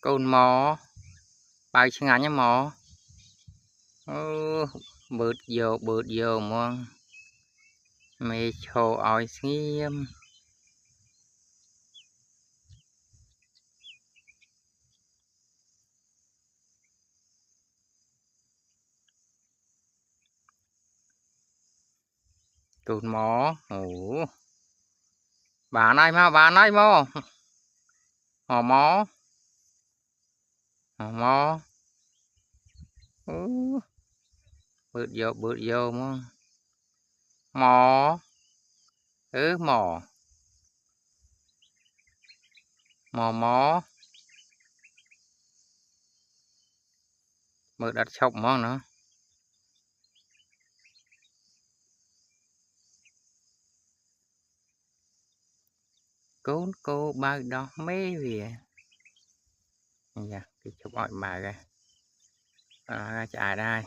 Côn mò bao nhiêu ngàn nhá mò bớt vô mong mê chô oi xiêm côn mò ủ bà này mò mò mò mò bớt vô mong mò mò mò bớt đặt chọc mong nữa côn cô bao đó mấy về dạ cái chụp mọi bà ra chạy đây